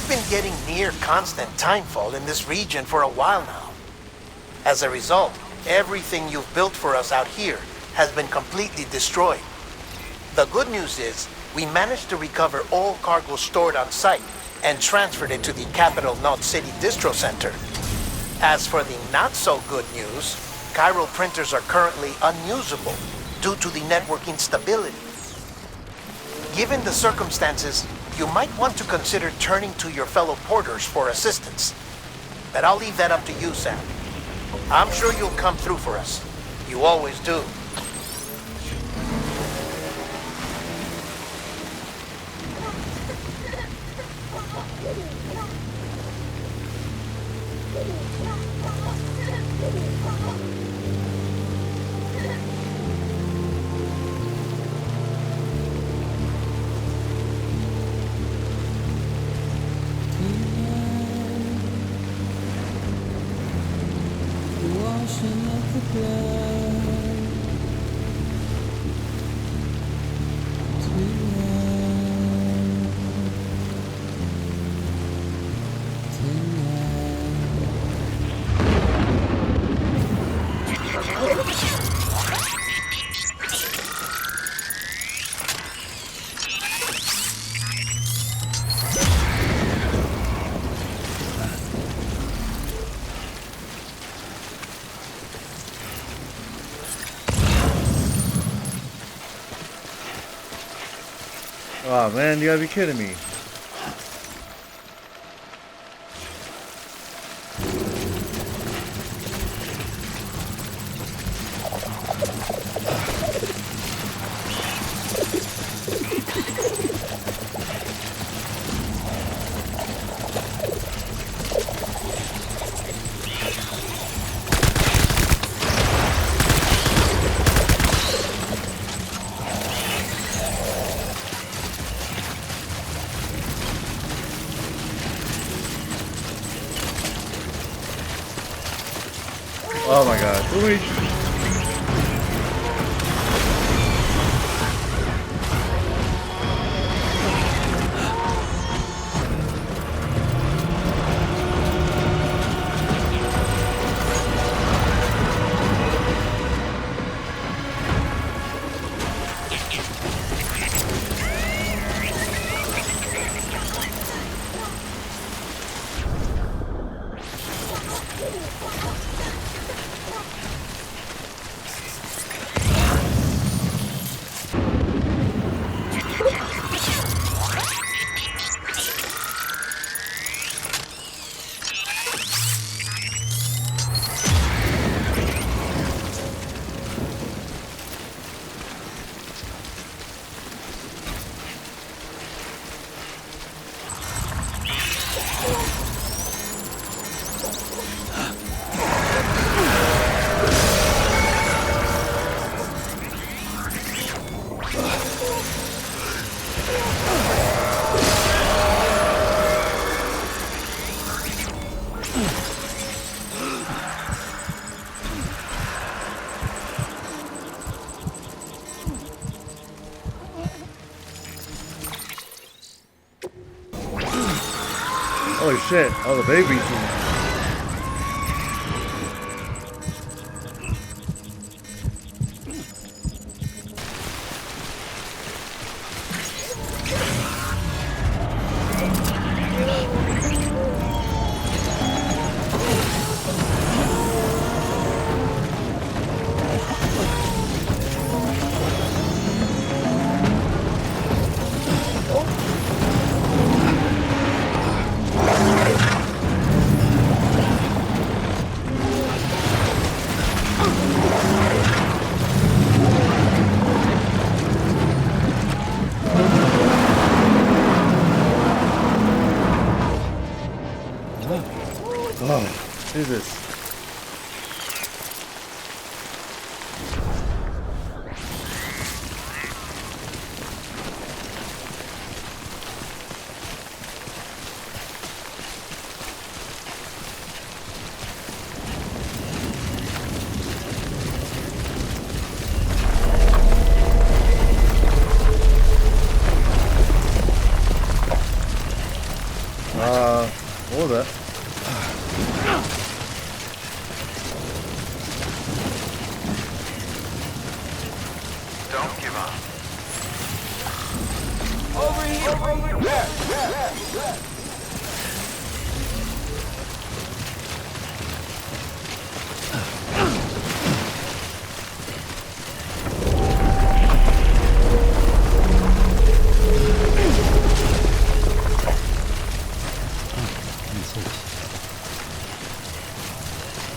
We've been getting near constant timefall in this region for a while now. As a result, everything you've built for us out here has been completely destroyed. The good news is, we managed to recover all cargo stored on site and transferred it to the Capital Knot City Distro Center. As for the not-so-good news, chiral printers are currently unusable due to the network instability. Given the circumstances, you might want to consider turning to your fellow porters for assistance. But I'll leave that up to you, Sam. I'm sure you'll come through for us. You always do. Oh man, you gotta be kidding me. Oh my god. Luigi. Holy shit, all the babies. Oh, Jesus. What was that? Don't give up. Over here! There!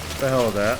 What the hell is that?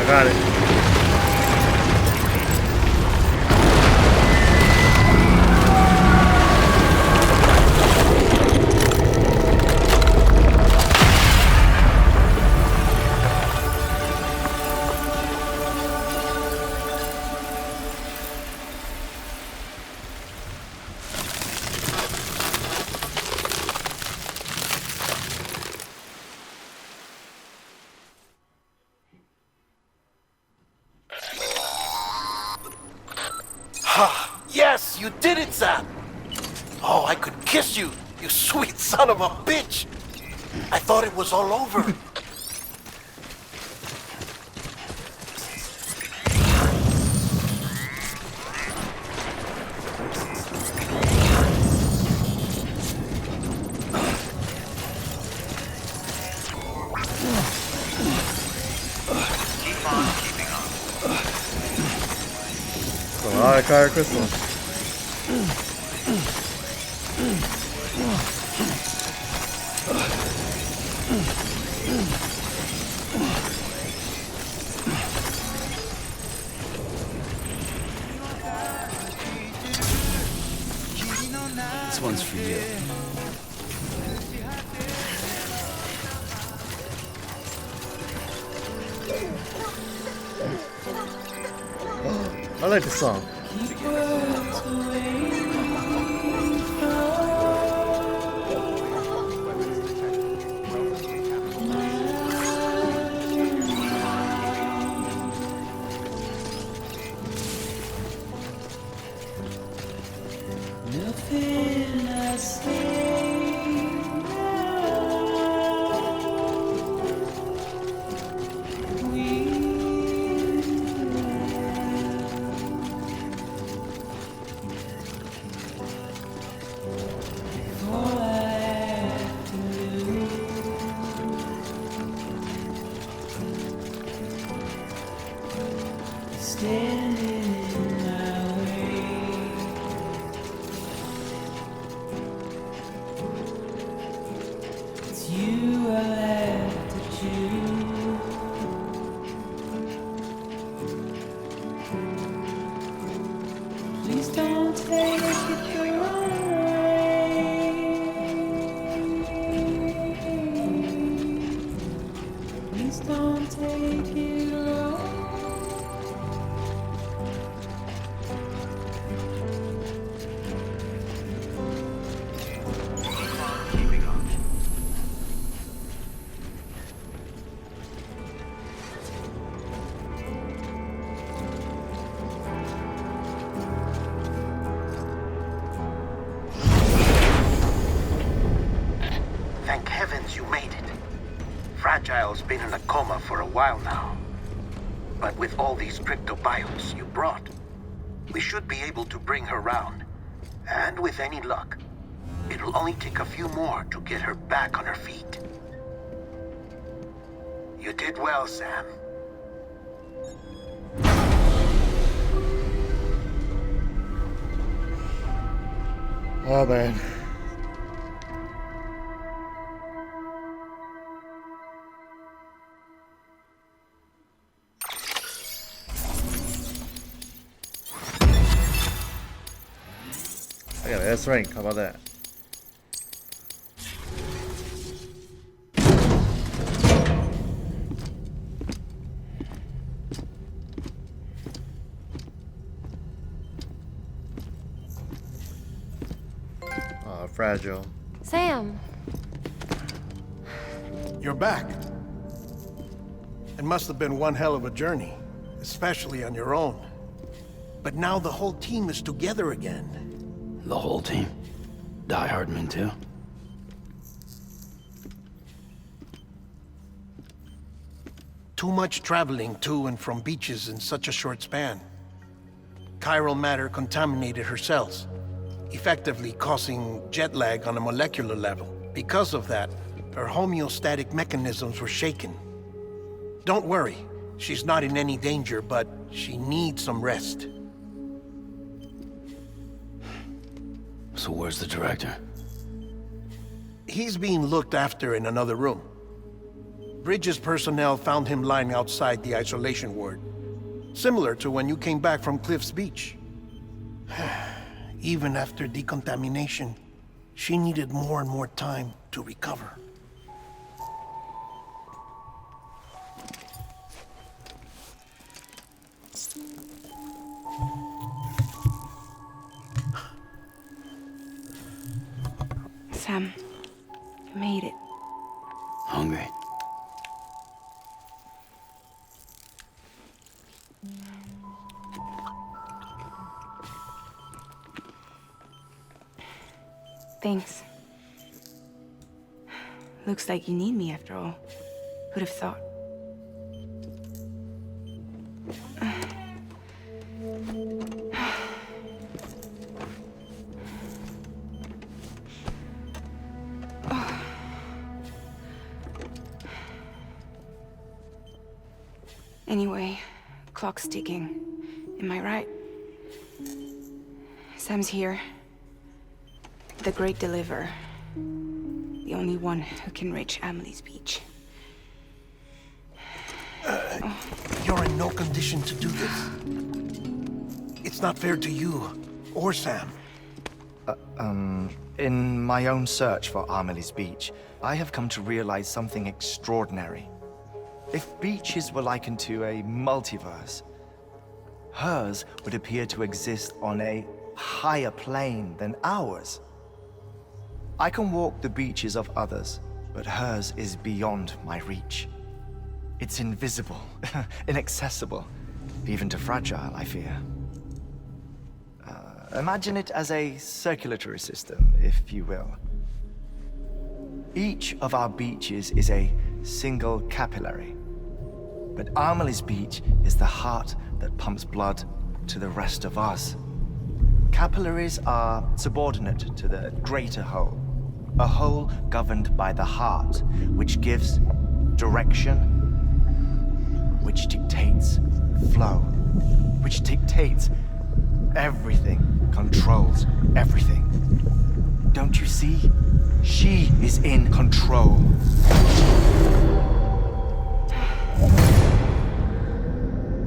Got it. Yes, you did it, Zap! Oh, I could kiss you, you sweet son of a bitch! I thought it was all over. Keep on keeping on. A lot of Kyra crystals. like the song. Thank heavens you made it. Fragile's been in a coma for a while now. But with all these cryptobiotes you brought, we should be able to bring her round. And with any luck, it'll only take a few more to get her back on her feet. You did well, Sam. Oh man. I got an S rank, how about that? Fragile. Sam. You're back. It must have been one hell of a journey, especially on your own. But now the whole team is together again. The whole team? Die-Hardman too? Too much traveling to and from beaches in such a short span. Chiral matter contaminated her cells, effectively causing jet lag on a molecular level. Because of that, her homeostatic mechanisms were shaken. Don't worry, she's not in any danger, but she needs some rest. So where's the director? He's being looked after in another room. Bridges personnel found him lying outside the isolation ward. Similar to when you came back from Cliff's Beach. Even after decontamination, she needed more and more time to recover. Sam, you made it. Hungry? Thanks. Looks like you need me after all. Who'd have thought? Anyway, clock's ticking. Am I right? Sam's here. The Great Deliverer. The only one who can reach Amelie's beach. You're in no condition to do this. It's not fair to you or Sam. In my own search for Amelie's beach, I have come to realize something extraordinary. If beaches were likened to a multiverse, Hers would appear to exist on a higher plane than ours. I can walk the beaches of others, but hers is beyond my reach. It's invisible, inaccessible, even to fragile, I fear. Imagine it as a circulatory system, if you will. Each of our beaches is a single capillary. But Amelie's beach is the heart that pumps blood to the rest of us. Capillaries are subordinate to the greater whole. A whole governed by the heart, which gives direction, which dictates flow, which dictates everything, controls everything. Don't you see? She is in control.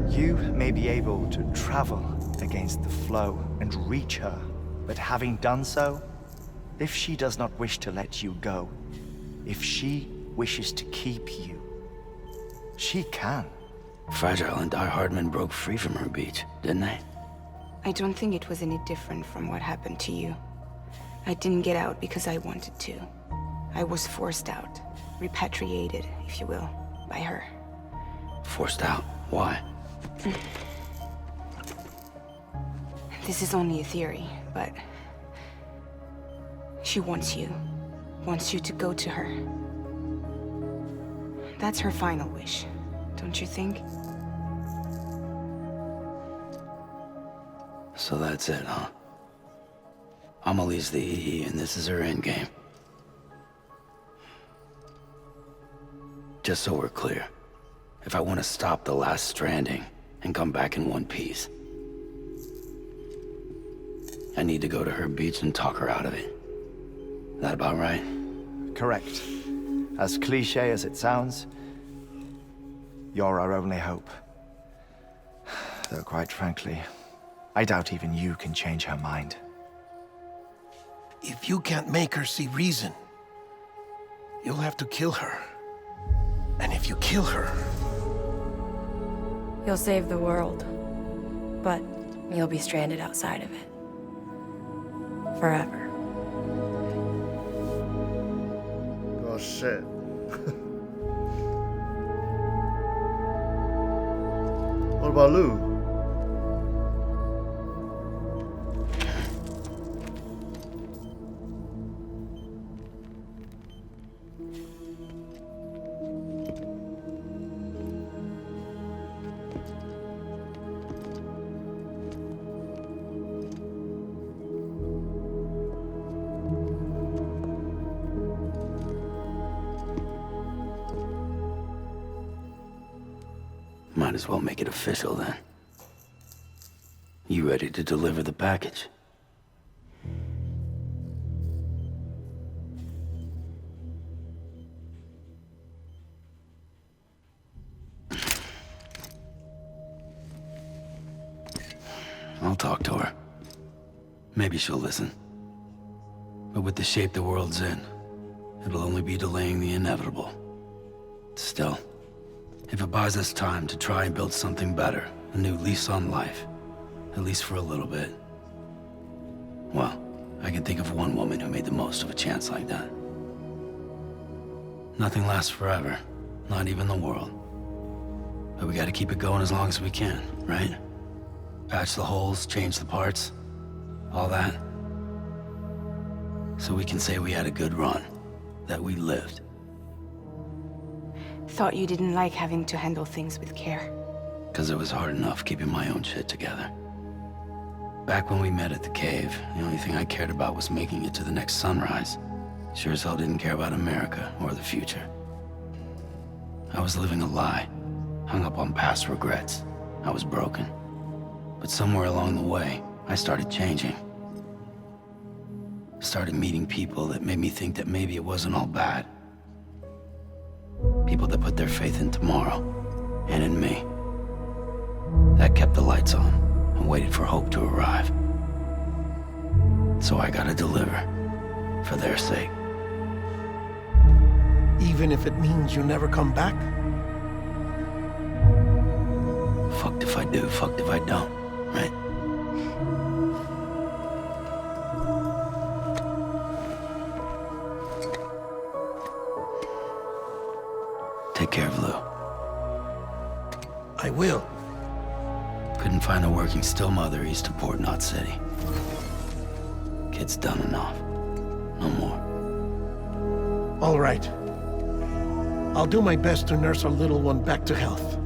You may be able to travel against the flow and reach her, but having done so, if she does not wish to let you go, if she wishes to keep you, she can. Fragile and Die-Hardman broke free from her beach, didn't they? I don't think it was any different from what happened to you. I didn't get out because I wanted to. I was forced out. Repatriated, if you will, by her. Forced out? Why? This is only a theory, but... she wants you. Wants you to go to her. That's her final wish, don't you think? So that's it, huh? Amelie's the EE, and this is her endgame. Just so we're clear, if I want to stop the last stranding and come back in one piece, I need to go to her beach and talk her out of it. That about right? Correct. As cliche as it sounds, you're our only hope. Though quite frankly, I doubt even you can change her mind. If you can't make her see reason, you'll have to kill her. And if you kill her... You'll save the world, but you'll be stranded outside of it. Forever. Oh shit. What about Lou? Might as well make it official then. You ready to deliver the package? I'll talk to her. Maybe she'll listen. But with the shape the world's in, it'll only be delaying the inevitable. Still, if it buys us time to try and build something better, a new lease on life, at least for a little bit, well, I can think of one woman who made the most of a chance like that. Nothing lasts forever, not even the world. But we gotta keep it going as long as we can, right? Patch the holes, change the parts, all that. So we can say we had a good run, that we lived. Thought you didn't like having to handle things with care. 'Cause it was hard enough keeping my own shit together. Back when we met at the cave, the only thing I cared about was making it to the next sunrise. Sure as hell didn't care about America or the future. I was living a lie, hung up on past regrets. I was broken. But somewhere along the way, I started changing. Started meeting people that made me think that maybe it wasn't all bad. People that put their faith in tomorrow, and in me. That kept the lights on, and waited for hope to arrive. So I gotta deliver, for their sake. Even if it means you never come back? Fuck Fucked if I do, fucked if I don't, right? Take care of Lou. I will. Couldn't find a working still mother east of Port Knot City. Kid's done enough. No more. All right. I'll do my best to nurse our little one back to health.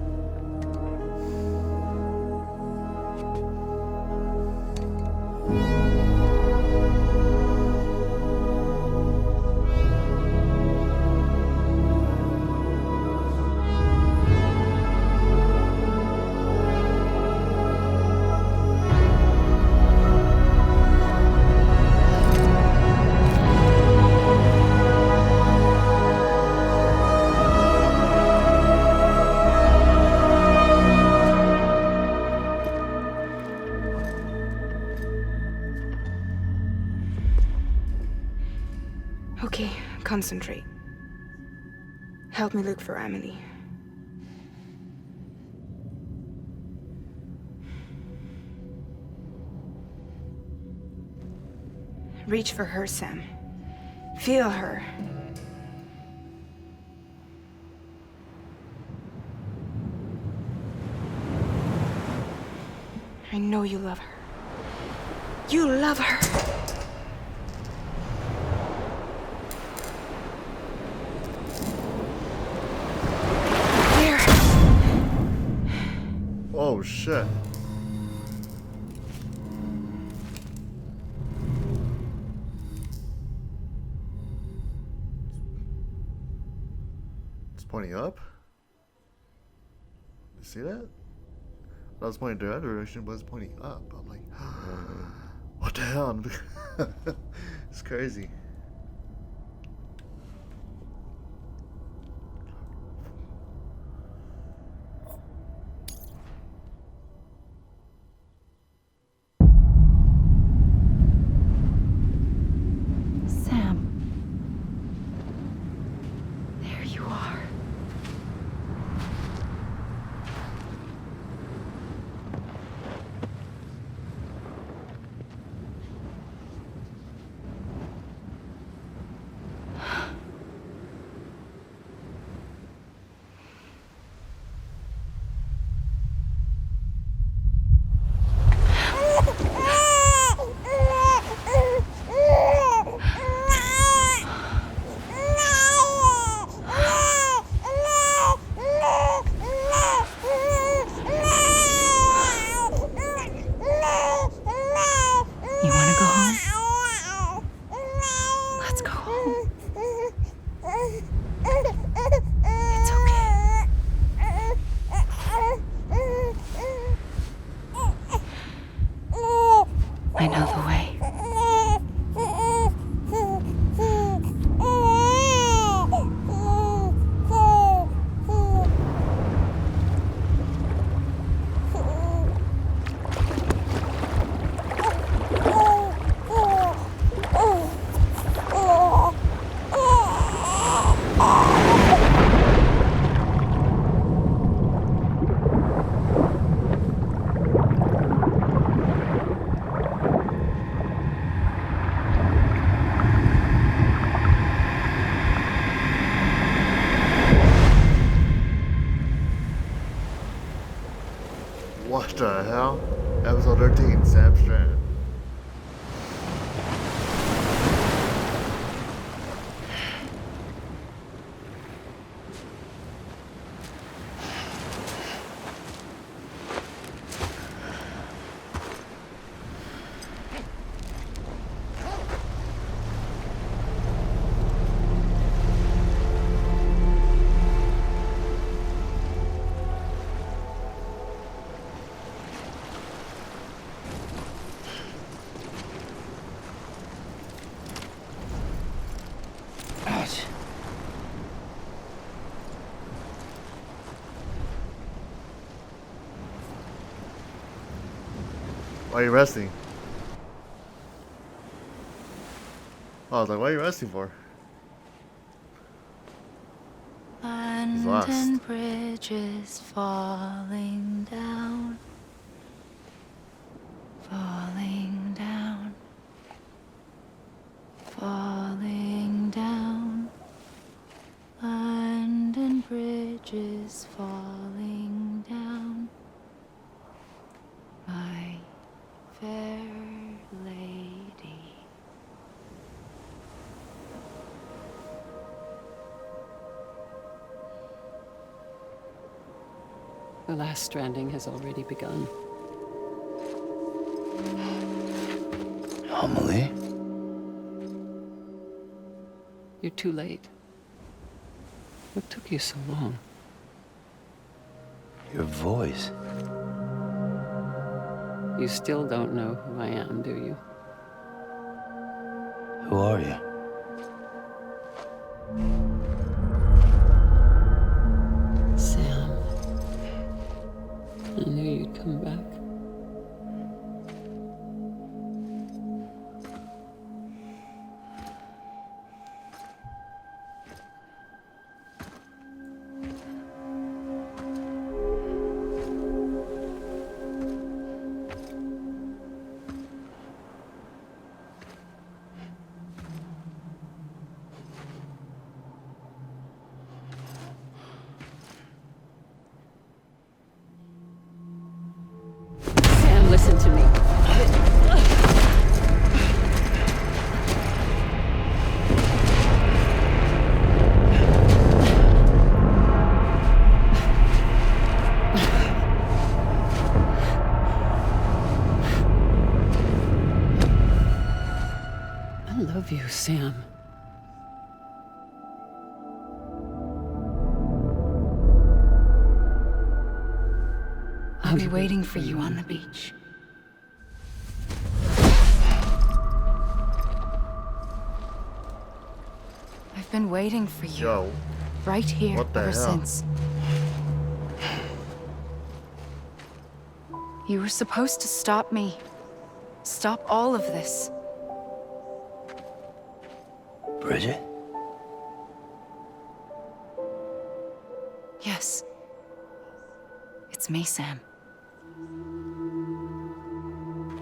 Okay, concentrate. Help me look for Amelie. Reach for her, Sam. Feel her. I know you love her. You love her! Oh shit. It's pointing up? You see that? I was pointing the other direction, but it's pointing up. I'm like, what the hell? It's crazy. I know the way. What the hell? Episode 13, Sam Strand. Why are you resting? Oh, I was like, what are you resting for? Fun. last. And bridges falling down, falling down, falling down. London Bridge is falling down, my fair lady. The last stranding has already begun. Amelie? You're too late. What took you so long? Your voice. You still don't know who I am, do you? Who are you? Sam. I knew you'd come back. Sam, listen to me. I love you, Sam. I'll be waiting for you on the beach. I've been waiting for you. Yo. Right here What the ever hell? since. You were supposed to stop me. Stop all of this. Bridget? Yes. It's me, Sam.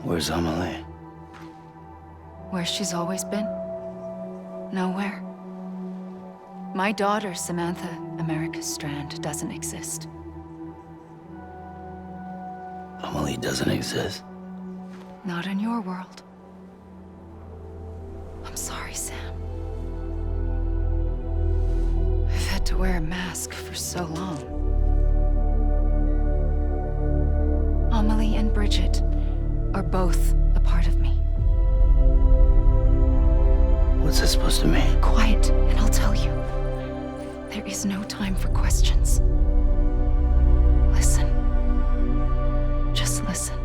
Where's Amelie? Where she's always been? Nowhere. My daughter, Samantha America Strand, doesn't exist. Amelie doesn't exist. Not in your world. I'm sorry, Sam. I've had to wear a mask for so long. Amelie and Bridget are both a part of me. What's that supposed to mean? Quiet, and I'll tell you. There is no time for questions. Listen. Just listen.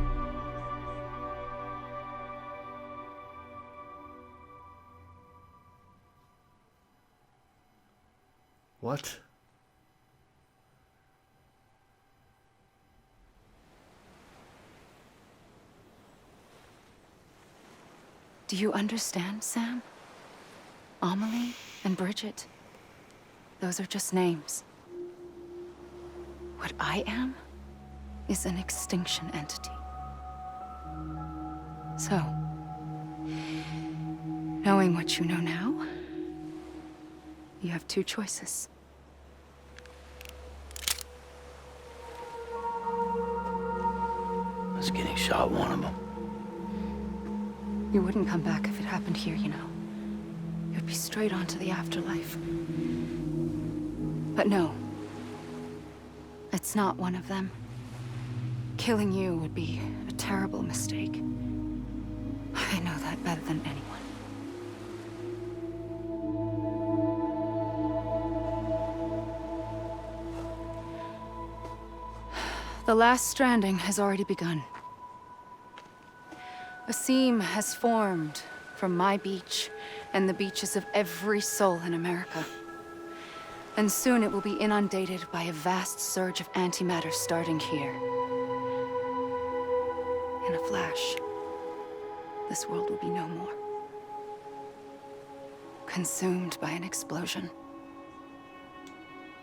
What? Do you understand, Sam? Amelie and Bridget, those are just names. What I am is an extinction entity. So, knowing what you know now, you have two choices. Was getting shot one of them. You wouldn't come back if it happened here, you know. You'd be straight on to the afterlife. But no. It's not one of them. Killing you would be a terrible mistake. I know that better than anyone. The last stranding has already begun. A seam has formed from my beach and the beaches of every soul in America. And soon it will be inundated by a vast surge of antimatter starting here. In a flash, this world will be no more. Consumed by an explosion.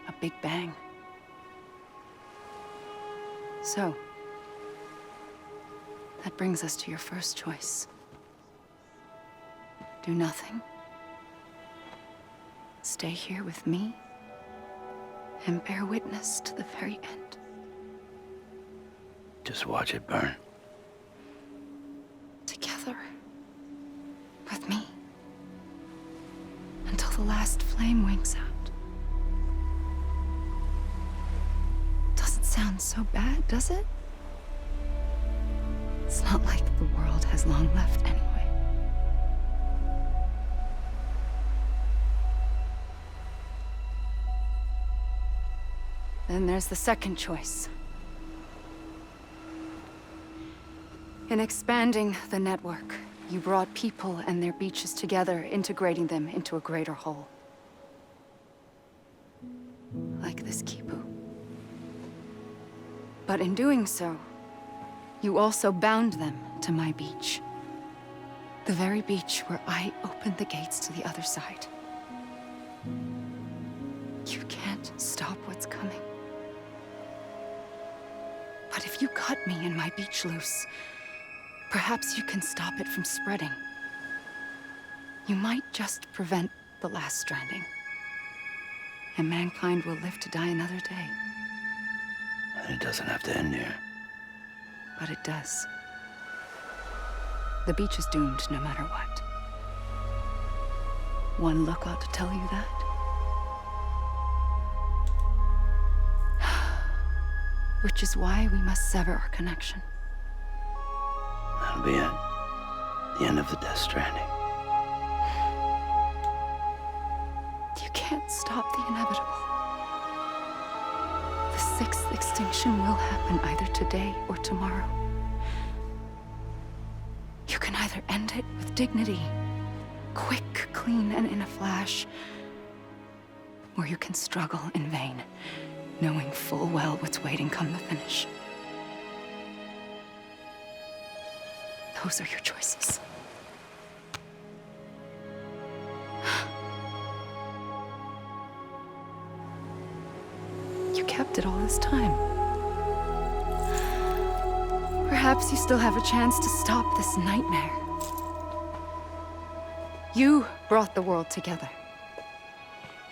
a big bang. So, that brings us to your first choice. Do nothing. Stay here with me and bear witness to the very end. Just watch it burn. Together. With me. Until the last flame winks out. Doesn't sound so bad, does it? It's not like the world has long left anyway. Then there's the second choice. In expanding the network, you brought people and their beaches together, integrating them into a greater whole. Like this Kipu. But in doing so, you also bound them to my beach. The very beach where I opened the gates to the other side. You can't stop what's coming. But if you cut me and my beach loose, perhaps you can stop it from spreading. You might just prevent the last stranding. And mankind will live to die another day. And it doesn't have to end here. But it does. The beach is doomed no matter what. One look ought to tell you that. Which is why we must sever our connection. That'll be it. The end of the Death Stranding. You can't stop the inevitable. The sixth extinction will happen either today or tomorrow. You can either end it with dignity, quick, clean, and in a flash, or you can struggle in vain, knowing full well what's waiting come the finish. Those are your choices. You kept it all this time. Perhaps you still have a chance to stop this nightmare. You brought the world together.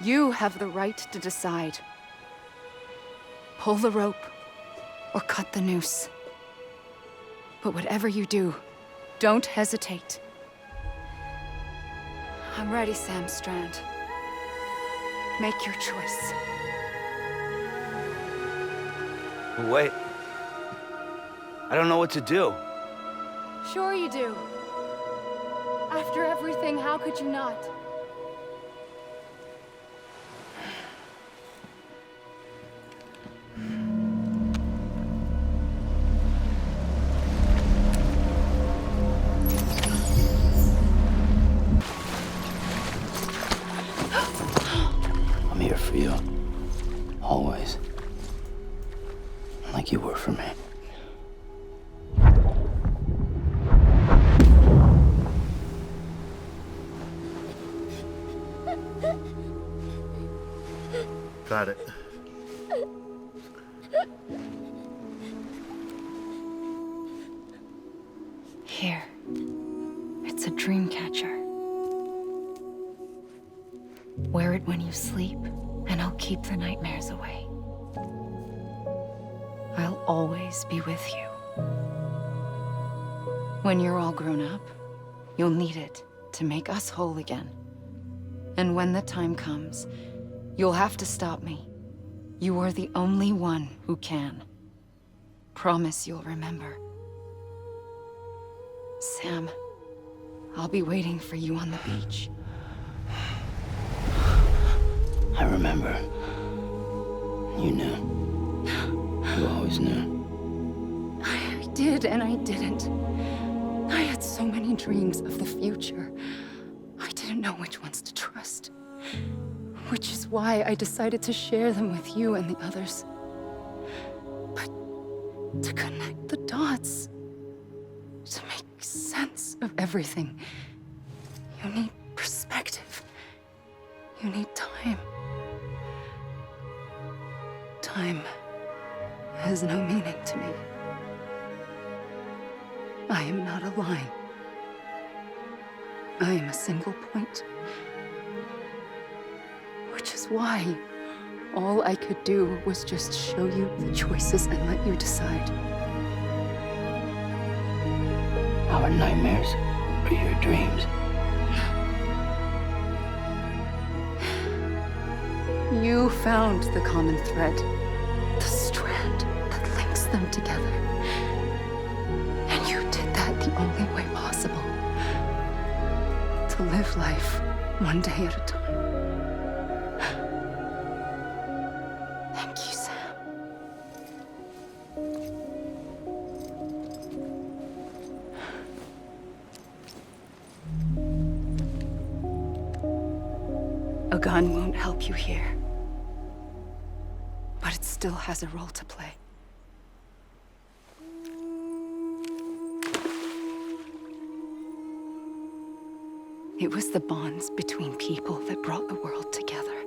You have the right to decide. Pull the rope or cut the noose. But whatever you do, don't hesitate. I'm ready, Sam Strand. Make your choice. Wait. I don't know what to do. Sure you do. After everything, how could you not? I'm here for you. Always. Like you were for me. Got it. Here. It's a dream catcher. Wear it when you sleep, and I'll keep the nightmares away. I'll always be with you. When you're all grown up, you'll need it to make us whole again. And when the time comes, you'll have to stop me. You are the only one who can. Promise you'll remember. Sam, I'll be waiting for you on the beach. I remember. You knew. You always knew. I did and I didn't. I had so many dreams of the future. I didn't know which ones to trust. Which is why I decided to share them with you and the others. But to connect the dots, to make sense of everything, you need perspective. You need time. Time has no meaning to me. I am not a line. I am a single point. Which is why all I could do was just show you the choices and let you decide. Our nightmares are your dreams. You found the common thread, the strand that links them together. And you did that the only way possible. To live life one day at a time. Thank you, Sam. A gun won't help you here. But it still has a role to play. It was the bonds between people that brought the world together.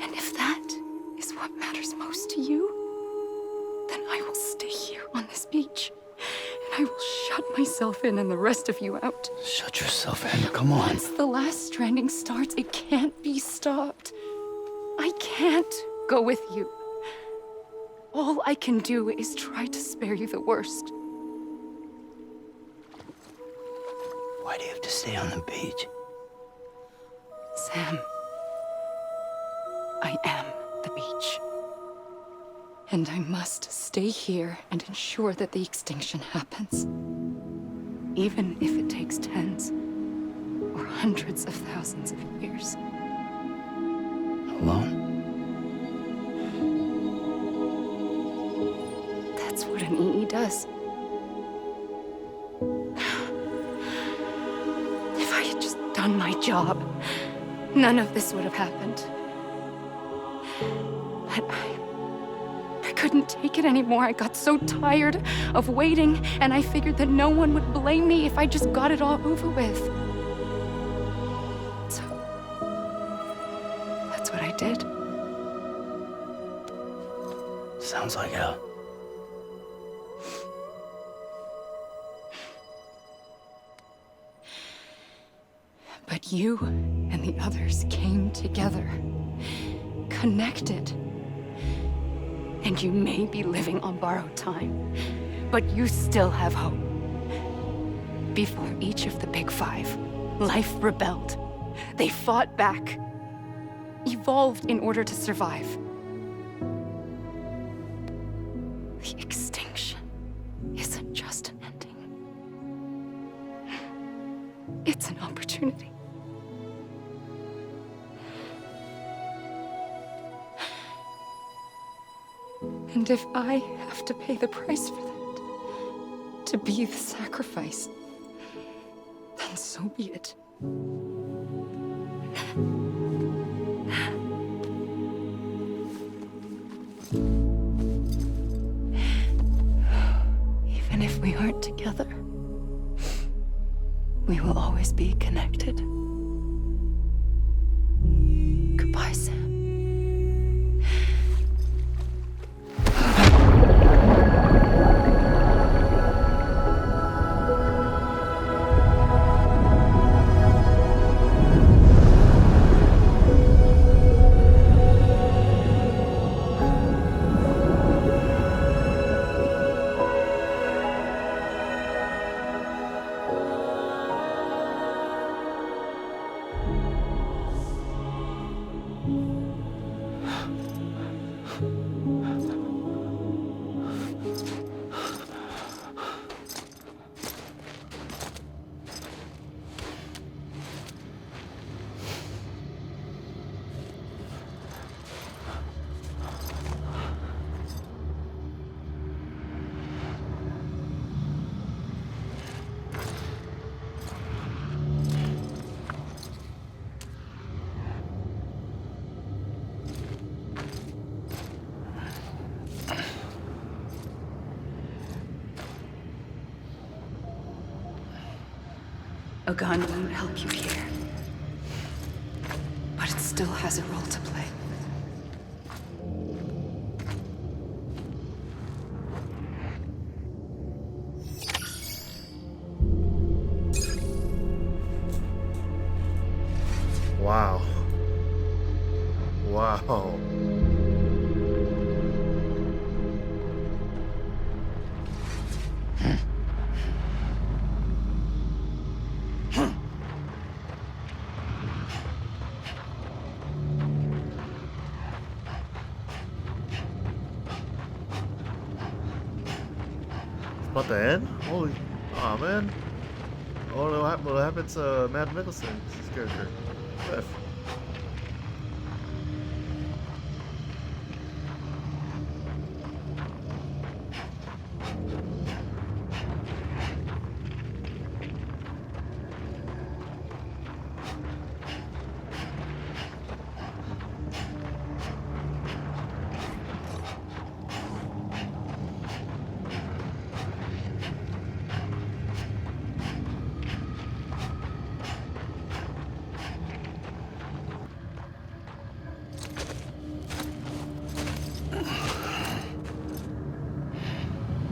And if that is what matters most to you, then I will stay here on this beach. And I will shut myself in and the rest of you out. Shut yourself in, come on. Once the last stranding starts, it can't be stopped. I can't go with you. All I can do is try to spare you the worst. Why do you have to stay on the beach? Sam, I am the beach. And I must stay here and ensure that the extinction happens. Even if it takes tens or hundreds of thousands of years. Alone? That's what an EE does. If I had just done my job, none of this would have happened. But I couldn't take it anymore. I got so tired of waiting, and I figured that no one would blame me if I just got it all over with. So, that's what I did. Sounds like hell. But you and the others came together, connected. And you may be living on borrowed time, but you still have hope. Before each of the Big Five, life rebelled. They fought back, evolved in order to survive. The extinction isn't just an ending. It's an opportunity. And if I have to pay the price for that, to be the sacrifice, then so be it. Even if we aren't together, we will always be connected. Goodbye, Sam. A gun won't help you here. But but it still has a role to play. Wow. Wow. About to end? Holy, oh man! Oh no, what happened to Matt Mickelson? His character. F.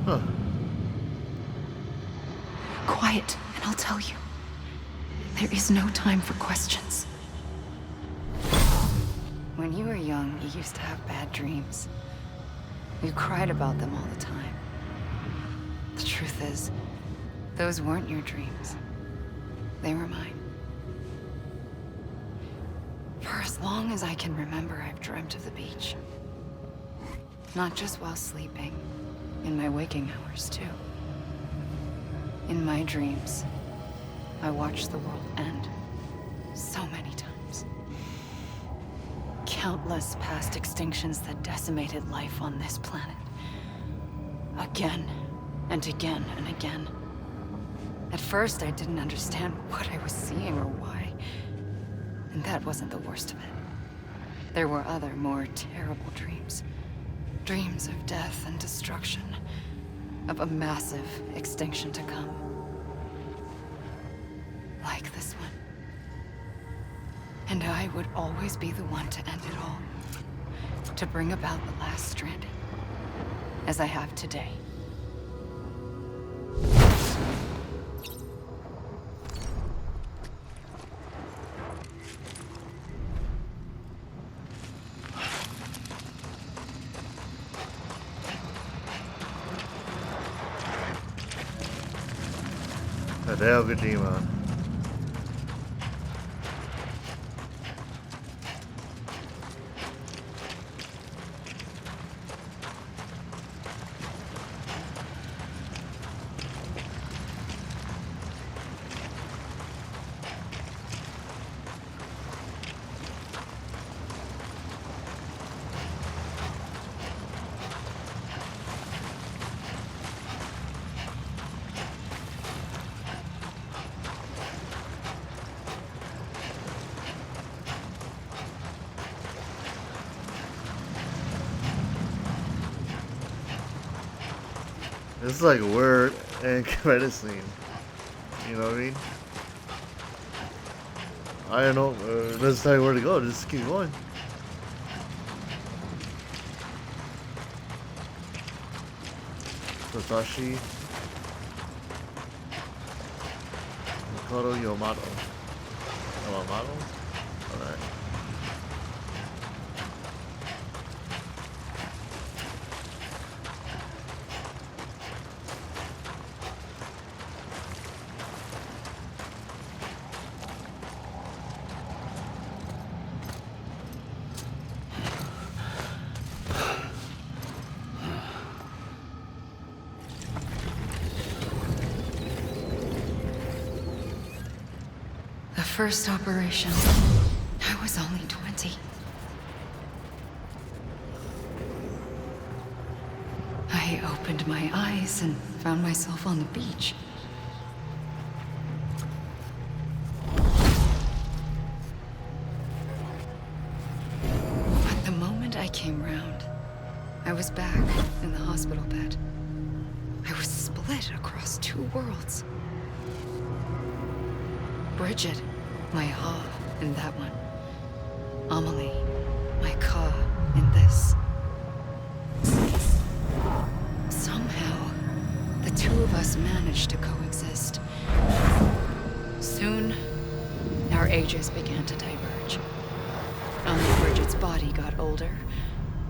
Huh. Quiet, and I'll tell you. There is no time for questions. When you were young, you used to have bad dreams. You cried about them all the time. The truth is, those weren't your dreams. They were mine. For as long as I can remember, I've dreamt of the beach. Not just while sleeping. In my waking hours, too. In my dreams, I watched the world end. So many times. Countless past extinctions that decimated life on this planet. Again, and again, and again. At first, I didn't understand what I was seeing or why. And that wasn't the worst of it. There were other, more terrible dreams. Dreams of death and destruction. Of a massive extinction to come. Like this one. And I would always be the one to end it all. To bring about the last stranding. As I have today. Hideo Kojima. This is like a word and credit scene. You know what I mean? I don't know. Let's tell you where to go. Just keep going. Satoshi Makoto Yamato. Yamato? Alright. First operation, I was only 20. I opened my eyes and found myself on the beach. But the moment I came round, I was back in the hospital bed. I was split across two worlds. Bridget, my Ha, and that one. Amelie, my Ka, in this. Somehow, the two of us managed to coexist. Soon, our ages began to diverge. Amelie Bridget's body got older,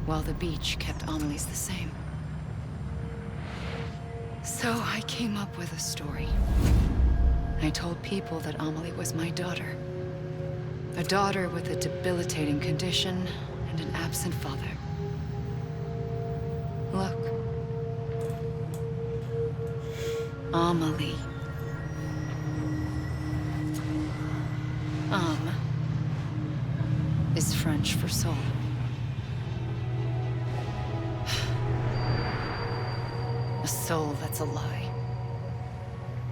while the beach kept Amelie's the same. So I came up with a story. I told people that Amelie was my daughter. A daughter with a debilitating condition and an absent father. Look. Amelie. Is French for soul. A soul that's a lie.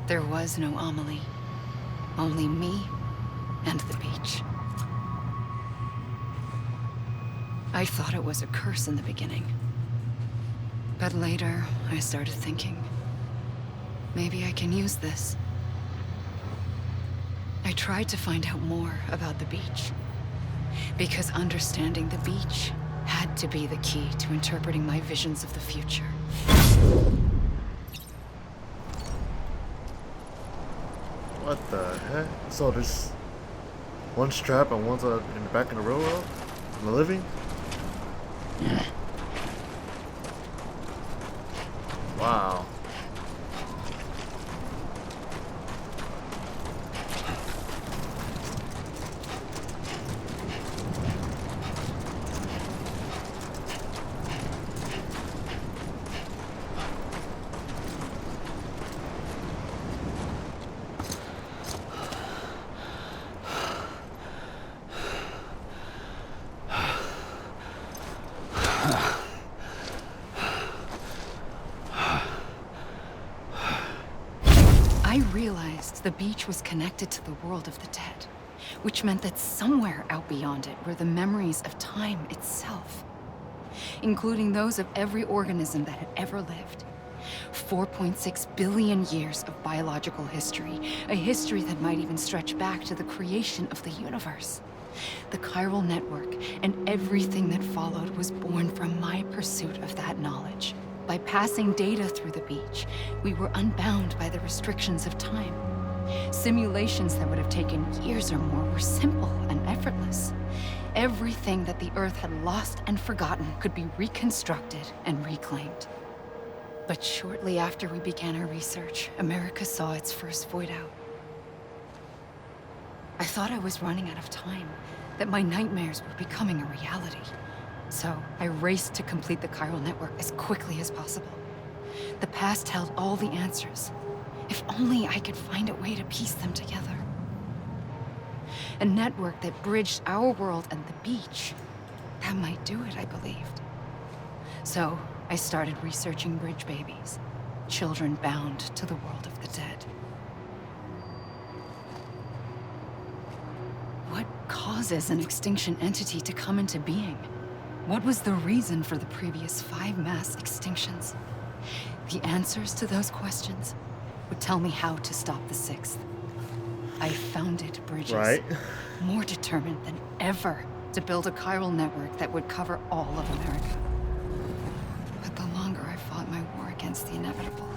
There was no Amelie. Only me and the beach. I thought it was a curse in the beginning. But later, I started thinking, maybe I can use this. I tried to find out more about the beach. Because understanding the beach had to be the key to interpreting my visions of the future. What the heck? So there's one strap and one's in the back of the railroad? In the living? Wow. I realized the beach was connected to the world of the dead, which meant that somewhere out beyond it were the memories of time itself, including those of every organism that had ever lived. 4.6 billion years of biological history, a history that might even stretch back to the creation of the universe. The chiral network and everything that followed was born from my pursuit of that knowledge. By passing data through the beach, we were unbound by the restrictions of time. Simulations that would have taken years or more were simple and effortless. Everything that the Earth had lost and forgotten could be reconstructed and reclaimed. But shortly after we began our research, America saw its first void out. I thought I was running out of time, that my nightmares were becoming a reality. So I raced to complete the chiral network as quickly as possible. The past held all the answers. If only I could find a way to piece them together. A network that bridged our world and the beach. That might do it, I believed. So I started researching bridge babies, children bound to the world of the dead. What causes an extinction entity to come into being? What was the reason for the previous 5 mass extinctions? The answers to those questions would tell me how to stop the 6th. I founded Bridges, more determined than ever to build a chiral network that would cover all of America. But the longer I fought my war against the inevitable,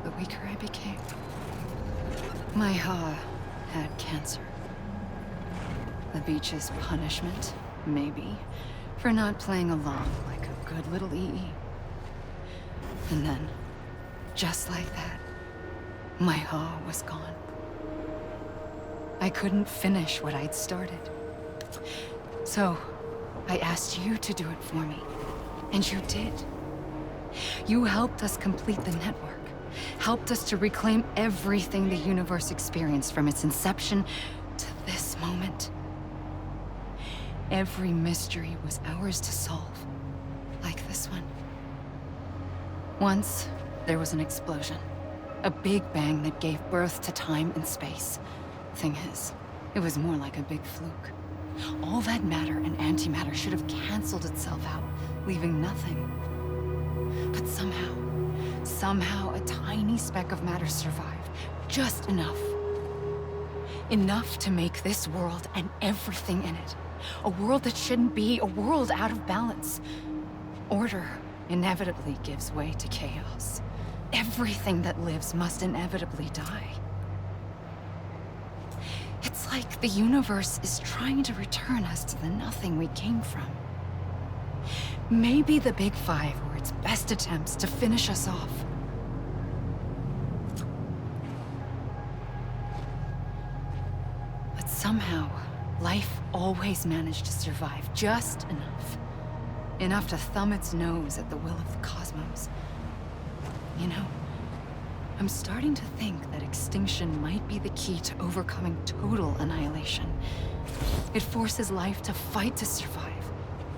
the weaker I became. My Ha had cancer. The beach's punishment, maybe, for not playing along like a good little EE. And then, just like that, my Ha was gone. I couldn't finish what I'd started. So, I asked you to do it for me, and you did. You helped us complete the network, helped us to reclaim everything the universe experienced from its inception to this moment. Every mystery was ours to solve, like this one. Once, there was an explosion. A big bang that gave birth to time and space. Thing is, it was more like a big fluke. All that matter and antimatter should have canceled itself out, leaving nothing. But somehow a tiny speck of matter survived. Just enough. Enough to make this world and everything in it A world that shouldn't be, a world out of balance. Order inevitably gives way to chaos. Everything that lives must inevitably die. It's like the universe is trying to return us to the nothing we came from. Maybe the Big Five were its best attempts to finish us off. But somehow, life always managed to survive just enough. Enough to thumb its nose at the will of the cosmos. You know, I'm starting to think that extinction might be the key to overcoming total annihilation. It forces life to fight to survive,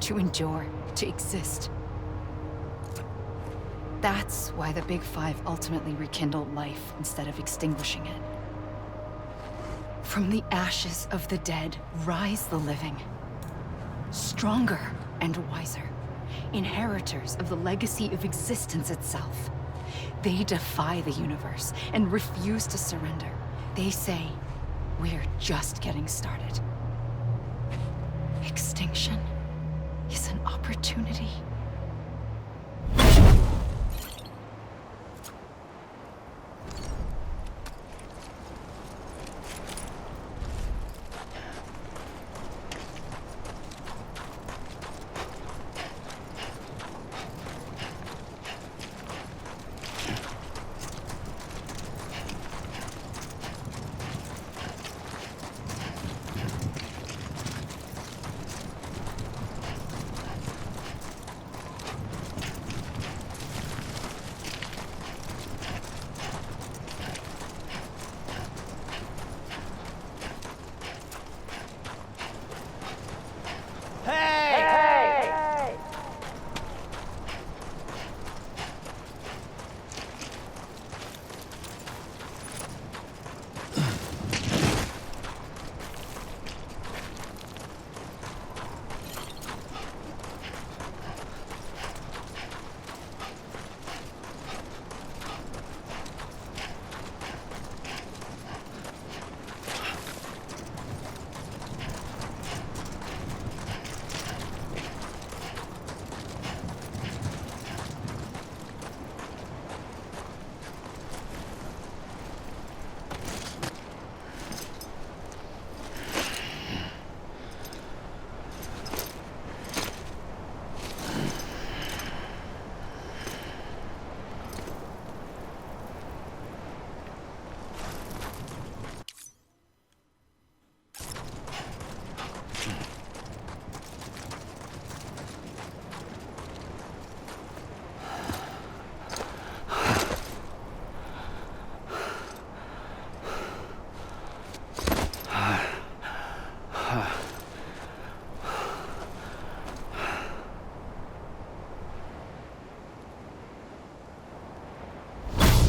to endure, to exist. That's why the Big Five ultimately rekindled life instead of extinguishing it. From the ashes of the dead rise the living. Stronger and wiser. Inheritors of the legacy of existence itself. They defy the universe and refuse to surrender. They say, we're just getting started. Extinction is an opportunity.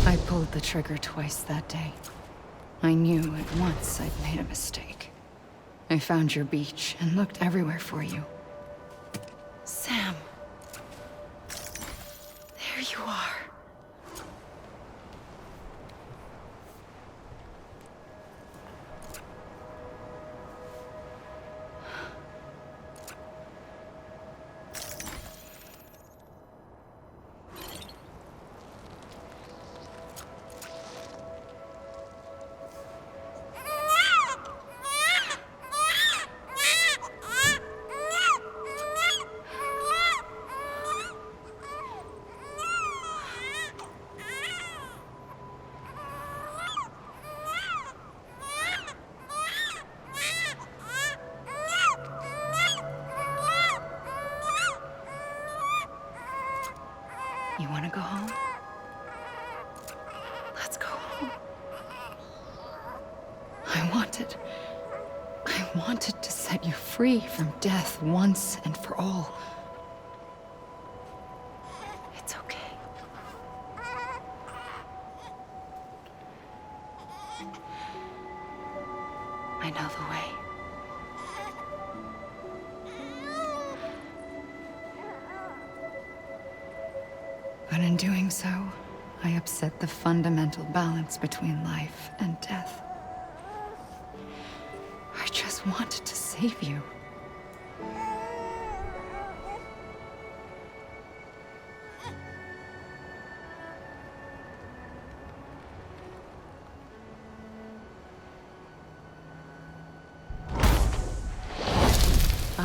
I pulled the trigger twice that day. I knew at once I'd made a mistake. I found your beach and looked everywhere for you. Sam. There you are. You want to go home? Let's go home. I wanted to set you free from death once and for all. It's okay. I know the way. But in doing so, I upset the fundamental balance between life and death. I just wanted to save you.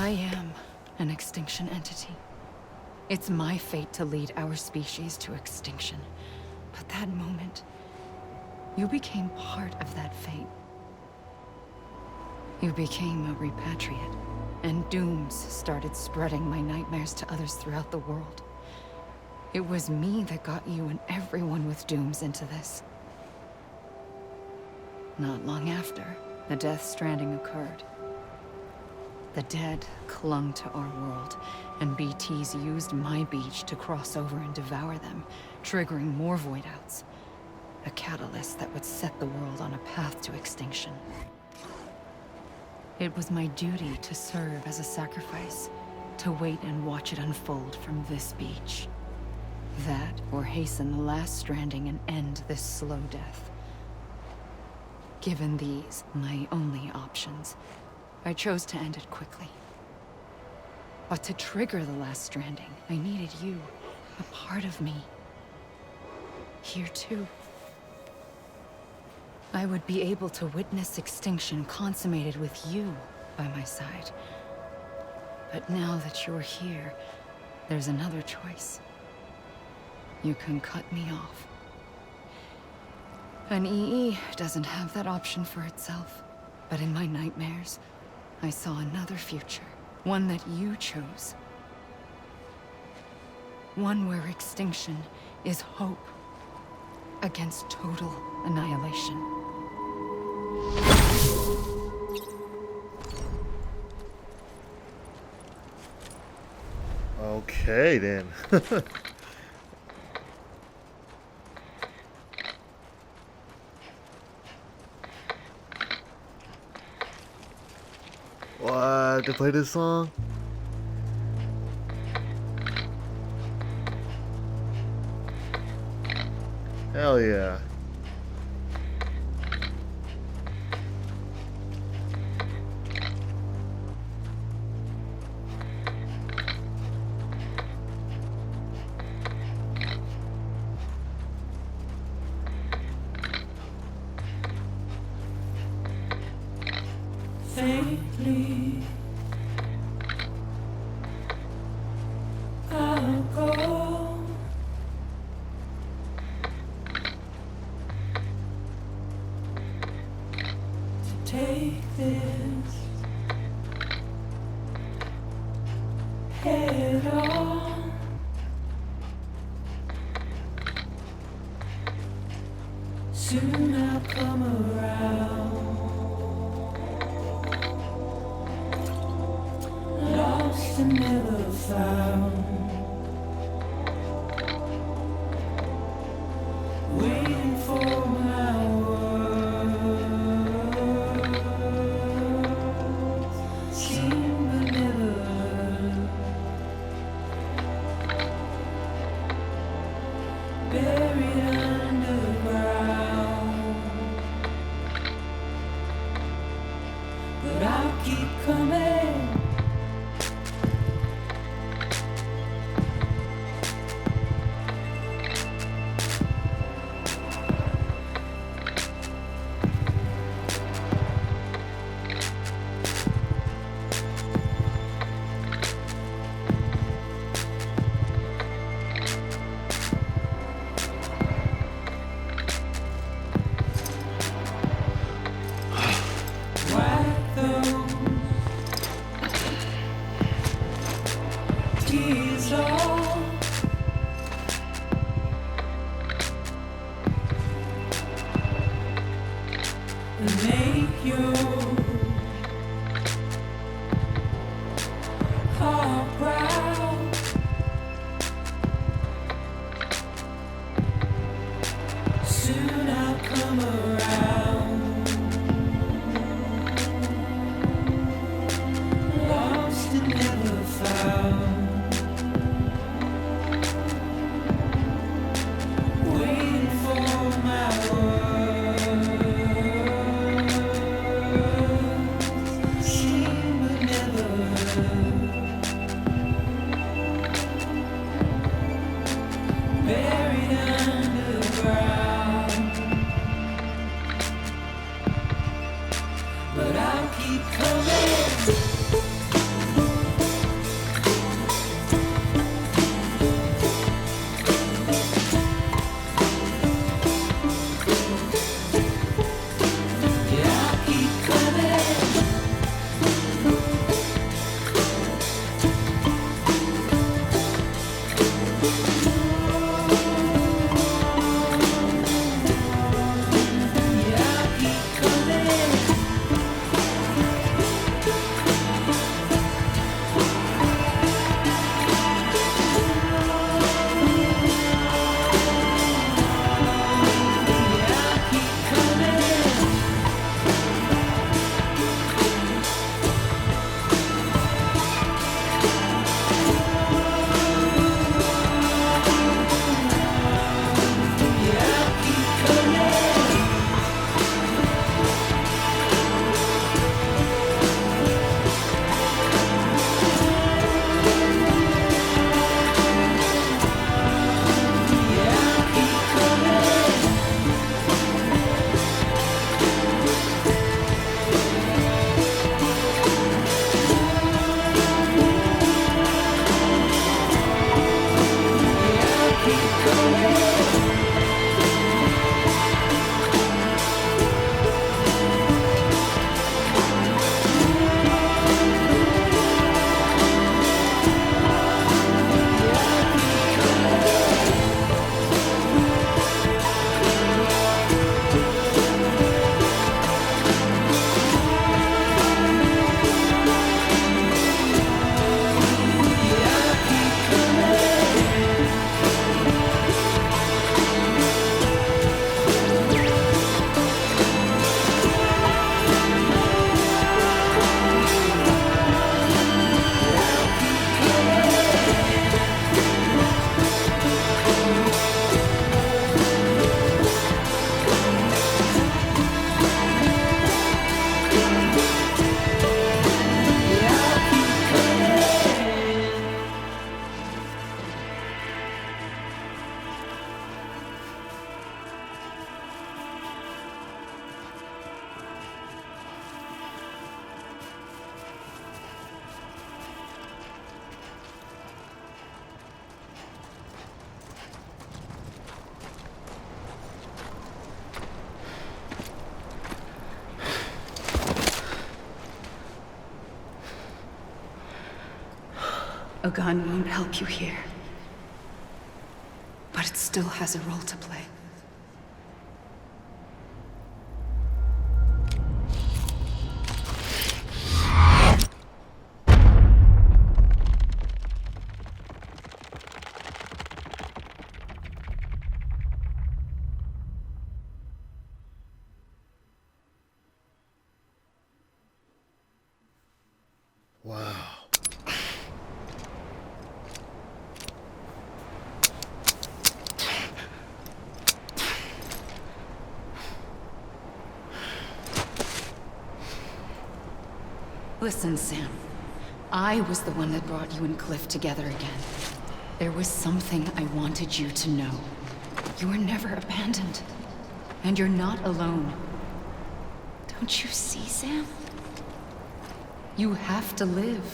I am an extinction entity. It's my fate to lead our species to extinction. But that moment, you became part of that fate. You became a repatriate, and dooms started spreading my nightmares to others throughout the world. It was me that got you and everyone with dooms into this. Not long after, the Death Stranding occurred. The dead clung to our world, and BTs used my beach to cross over and devour them, triggering more void outs. A catalyst that would set the world on a path to extinction. It was my duty to serve as a sacrifice, to wait and watch it unfold from this beach. That, or hasten the last stranding and end this slow death. Given these, my only options, I chose to end it quickly. But to trigger the last stranding, I needed you, a part of me. Here too. I would be able to witness extinction consummated with you by my side. But now that you're here, there's another choice. You can cut me off. An EE doesn't have that option for itself. But in my nightmares, I saw another future. One that you chose. One where extinction is hope against total annihilation. Okay then. What? To play this song? Hell yeah. Faintly, I'll go to take this head on. Soon I'll come around. Lost and never found. Waiting for my words. Seen but never heard. Buried underground. But I'll keep coming. Wipe those tears off. And make your heart proud. Soon I'll come around. Lost and never found. A gun won't help you here. But it still has a role to play. Wow. Listen, Sam. I was the one that brought you and Cliff together again. There was something I wanted you to know. You were never abandoned. And you're not alone. Don't you see, Sam? You have to live.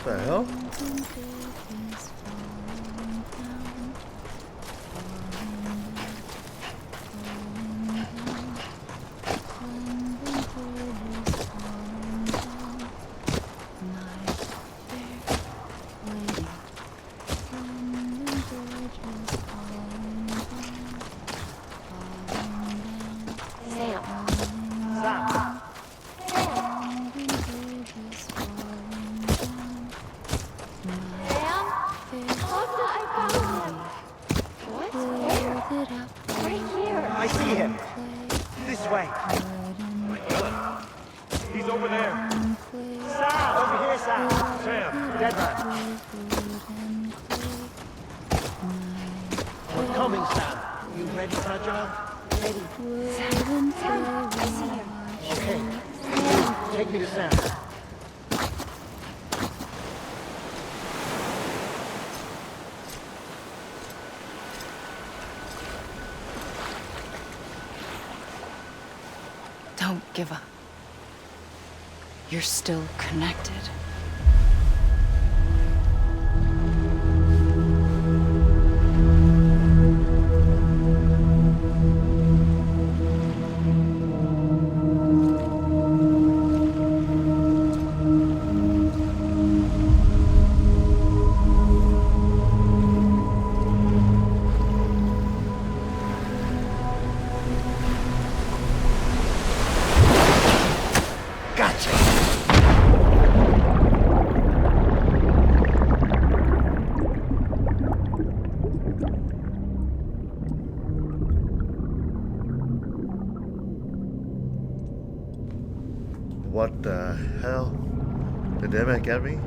What the hell? I see him. This way. He's over there. Sam! Over here, Sam! Sam! Deadman! We're coming, Sam. You ready for a job? Ready. Sam, I see him. Okay. Take me to Sam. Don't give up. You're still connected. What the hell? Did they get me?